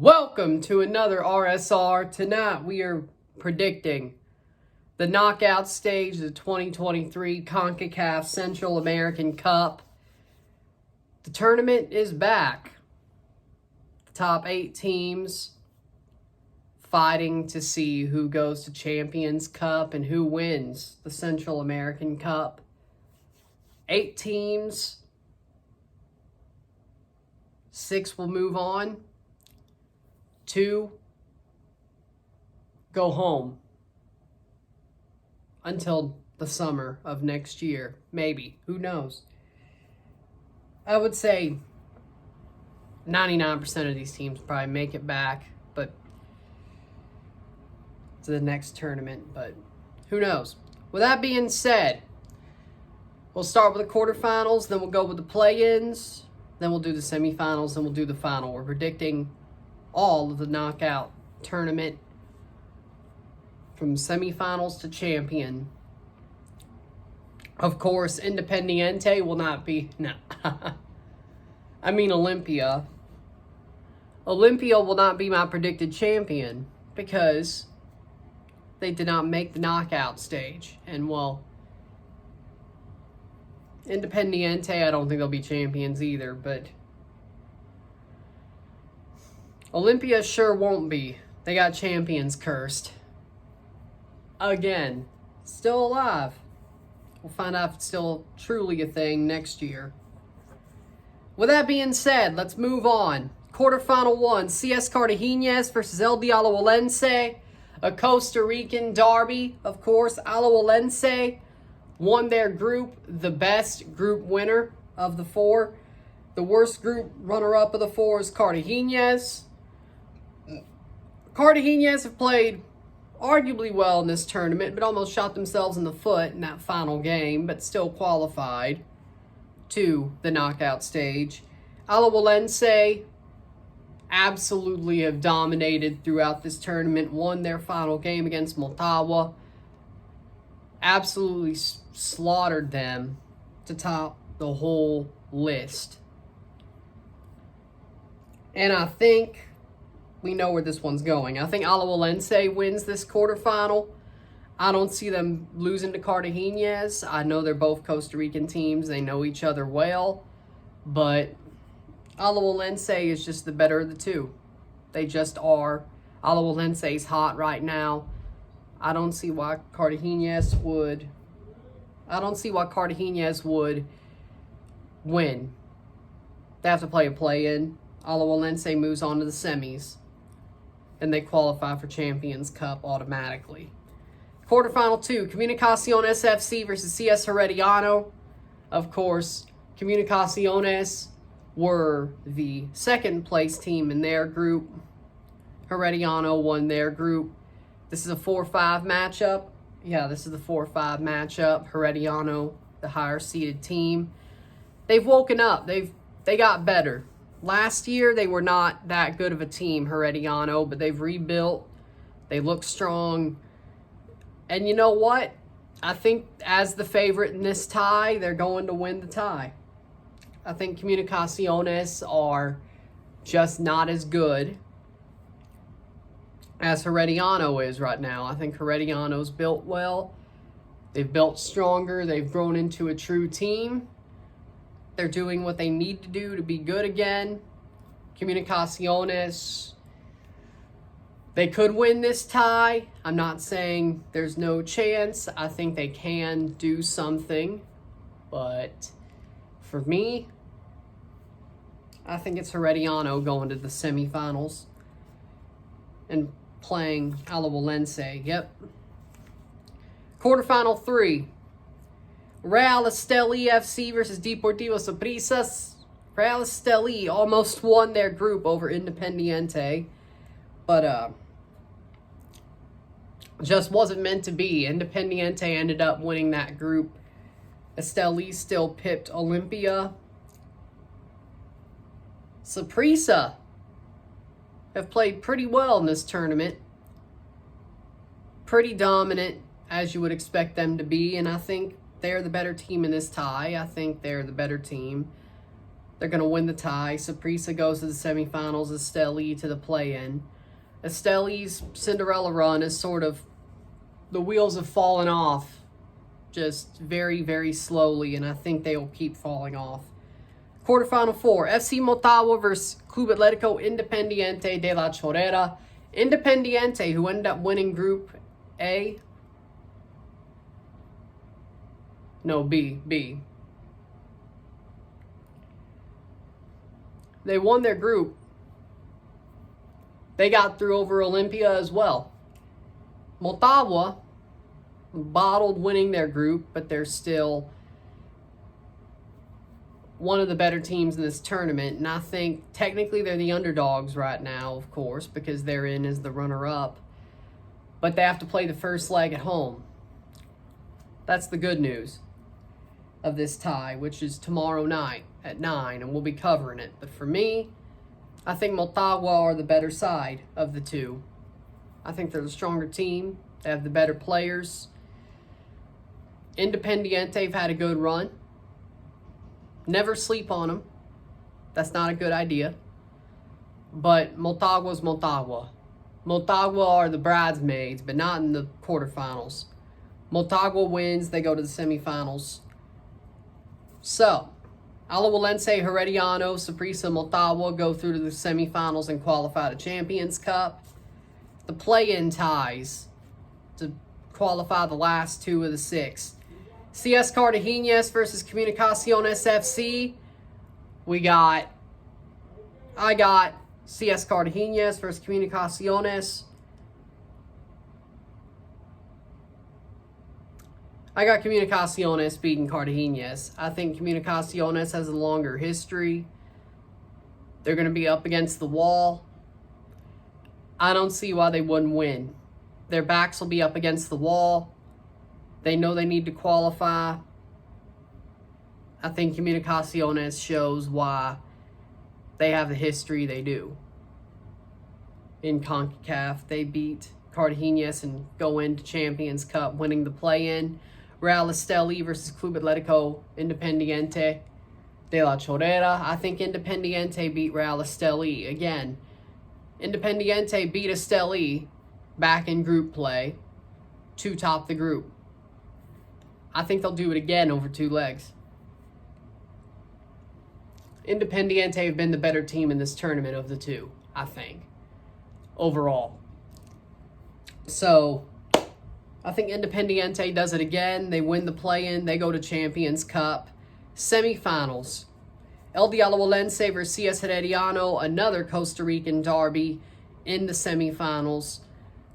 Welcome to another RSR. Tonight we are predicting the knockout stage of the 2023 CONCACAF Central American Cup. The tournament is back. The top 8 teams fighting to see who goes to Champions Cup and who wins the Central American Cup. 8 teams. 6 will move on. 2 go home until the summer of next year. Maybe. Who knows? I would say 99% of these teams probably make it back, but to the next tournament, but who knows? With that being said, we'll start with the quarterfinals, then we'll go with the play-ins, then we'll do the semifinals, then we'll do the final. We're predicting all of the knockout tournament from semifinals to champion. Of course, Independiente will not be, Olympia. Olympia will not be my predicted champion because they did not make the knockout stage. And, well, Independiente, I don't think they'll be champions either, but Olympia sure won't be. They got champions cursed. Again. Still alive. We'll find out if it's still truly a thing next year. With that being said, let's move on. Quarterfinal 1, CS Cartaginés versus El Alajuelense. A Costa Rican derby, of course. Alajuelense won their group, the best group winner of the 4. The worst group runner-up of the 4 is Cartaginés. Cartaginés have played arguably well in this tournament, but almost shot themselves in the foot in that final game, but still qualified to the knockout stage. Alajuelense absolutely have dominated throughout this tournament, won their final game against Motagua, absolutely slaughtered them to top the whole list. And I think we know where this one's going. I think Alajuelense wins this quarterfinal. I don't see them losing to Cartaginés. I know they're both Costa Rican teams. They know each other well. But Alajuelense is just the better of the two. They just are. Alajuelense is hot right now. I don't see why Cartaginés would win. They have to play a play-in. Alajuelense moves on to the semis, and they qualify for Champions Cup automatically. Quarterfinal 2, Comunicaciones FC versus CS Herediano. Of course, Comunicaciones were the second place team in their group. Herediano won their group. This is a 4-5 matchup. Yeah, this is the 4-5 matchup. Herediano, the higher seeded team. They've woken up. They got better. Last year, they were not that good of a team, Herediano, but they've rebuilt. They look strong. And you know what? I think as the favorite in this tie, they're going to win the tie. I think Comunicaciones are just not as good as Herediano is right now. I think Herediano's built well. They've built stronger. They've grown into a true team. They're doing what they need to do to be good again. Comunicaciones, they could win this tie. I'm not saying there's no chance. I think they can do something. But for me, I think it's Herediano going to the semifinals and playing Alajuelense. Yep. Quarterfinal 3. Real Estelí FC versus Deportivo Saprissa. Real Estelí almost won their group over Independiente, but just wasn't meant to be. Independiente ended up winning that group. Estelí still pipped Olympia. Saprissa have played pretty well in this tournament. Pretty dominant, as you would expect them to be, and I think they're the better team in this tie. I think they're the better team. They're going to win the tie. Saprissa goes to the semifinals. Esteli to the play-in. Esteli's Cinderella run is sort of, the wheels have fallen off just very, very slowly, and I think they will keep falling off. Quarterfinal 4, FC Motagua versus Club Atletico Independiente de la Chorrera. Independiente, who ended up winning Group A. No, B. They won their group. They got through over Olympia as well. Motagua bottled winning their group, but they're still one of the better teams in this tournament. And I think technically they're the underdogs right now, of course, because they're in as the runner-up. But they have to play the first leg at home. That's the good news of this tie, which is tomorrow night at 9, and we'll be covering it. But for me, I think Motagua are the better side of the two. I think they're the stronger team. They have the better players. Independiente have had a good run. Never sleep on them. That's not a good idea. But Motagua's Motagua. Motagua are the bridesmaids, but not in the quarterfinals. Motagua wins. They go to the semifinals. So, Alajuelense, Herediano, Saprissa, Motagua go through to the semifinals and qualify to Champions Cup. The play-in ties to qualify the last 2 of the 6. CS Cartagenas versus Comunicaciones FC. I got CS Cartagenas versus Comunicaciones. I got Comunicaciones beating Cartagenas. I think Comunicaciones has a longer history. They're going to be up against the wall. I don't see why they wouldn't win. Their backs will be up against the wall. They know they need to qualify. I think Comunicaciones shows why they have the history they do. In CONCACAF, they beat Cartagenas and go into Champions Cup, winning the play-in. Real Esteli versus Club Atletico Independiente de la Chorrera. I think Independiente beat Real Esteli. Again, Independiente beat Esteli back in group play to top the group. I think they'll do it again over 2 legs. Independiente have been the better team in this tournament of the 2, I think, overall. So, I think Independiente does it again. They win the play-in. They go to Champions Cup. Semifinals. El Alajuelense versus CS Herediano, another Costa Rican derby in the semifinals.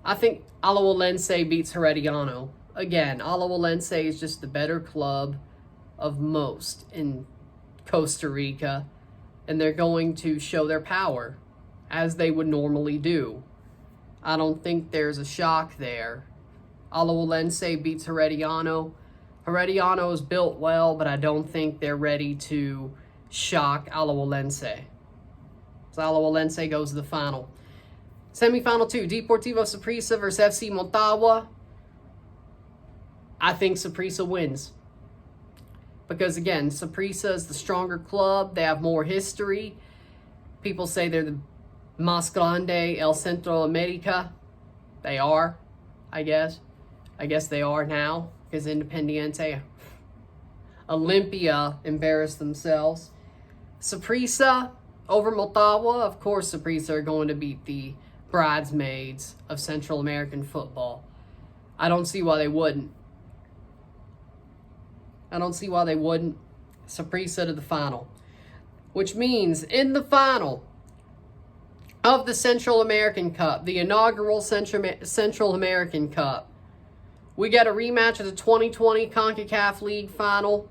I think Alajuelense beats Herediano. Again, Alajuelense is just the better club of most in Costa Rica, and they're going to show their power as they would normally do. I don't think there's a shock there. Alajuelense beats Herediano. Herediano is built well, but I don't think they're ready to shock Alajuelense. So Alajuelense goes to the final. Semifinal 2, Deportivo Saprissa versus FC Motagua. I think Saprissa wins. Because again, Saprissa is the stronger club. They have more history. People say they're the Más Grande El Centro America. They are, I guess. I guess they are now. Because Independiente, Olympia embarrassed themselves. Saprissa over Motagua. Of course, Saprissa are going to beat the bridesmaids of Central American football. I don't see why they wouldn't. Saprissa to the final. Which means in the final of the Central American Cup, the inaugural Central American Cup, we get a rematch of the 2020 CONCACAF League final.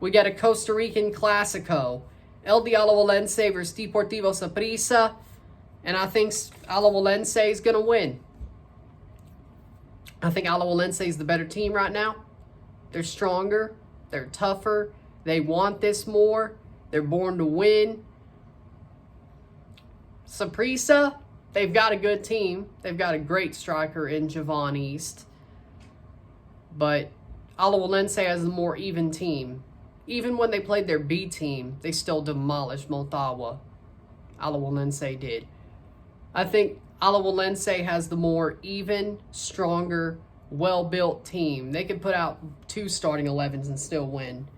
We get a Costa Rican Clásico. El Alajuelense versus Deportivo Saprissa. And I think Alajuelense is going to win. I think Alajuelense is the better team right now. They're stronger. They're tougher. They want this more. They're born to win. Saprissa, they've got a good team. They've got a great striker in Javon East. But Alajuelense has a more even team. even when they played their B team, they still demolished Motagua. Alajuelense did. I think Alajuelense has the more even, stronger, well-built team. They could put out 2 starting 11s and still win.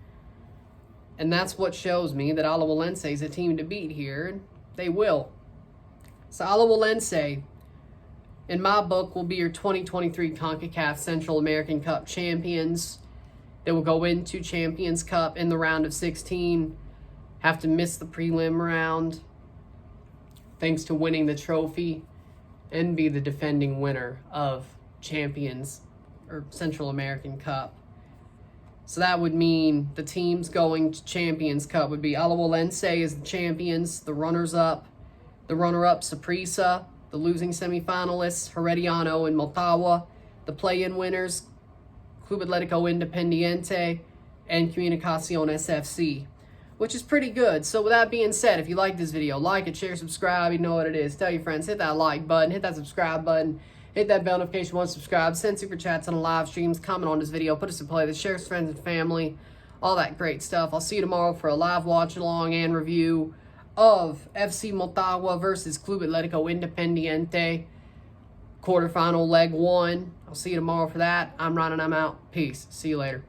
And that's what shows me that Alajuelense is a team to beat here, and they will. So Alajuelense, in my book, will be your 2023 CONCACAF Central American Cup champions. They will go into Champions Cup in the round of 16, have to miss the prelim round, thanks to winning the trophy, and be the defending winner of Champions or Central American Cup. So that would mean the teams going to Champions Cup would be Alajuelense as the champions, the runners-up, the runner-up Saprissa, the losing semifinalists Herediano and Motagua, the play-in winners Club Atletico Independiente and Comunicaciones FC, which is pretty good. So with that being said, if you like this video, like it, share, subscribe, you know what it is. Tell your friends, hit that like button, hit that subscribe button, hit that bell notification once subscribed, send super chats on the live streams, comment on this video, put us in playlist, share with friends and family, all that great stuff. I'll see you tomorrow for a live watch along and review of FC Motagua versus Club Atletico Independiente, quarterfinal leg 1. I'll see you tomorrow for that. I'm Ron and I'm out. Peace. See you later.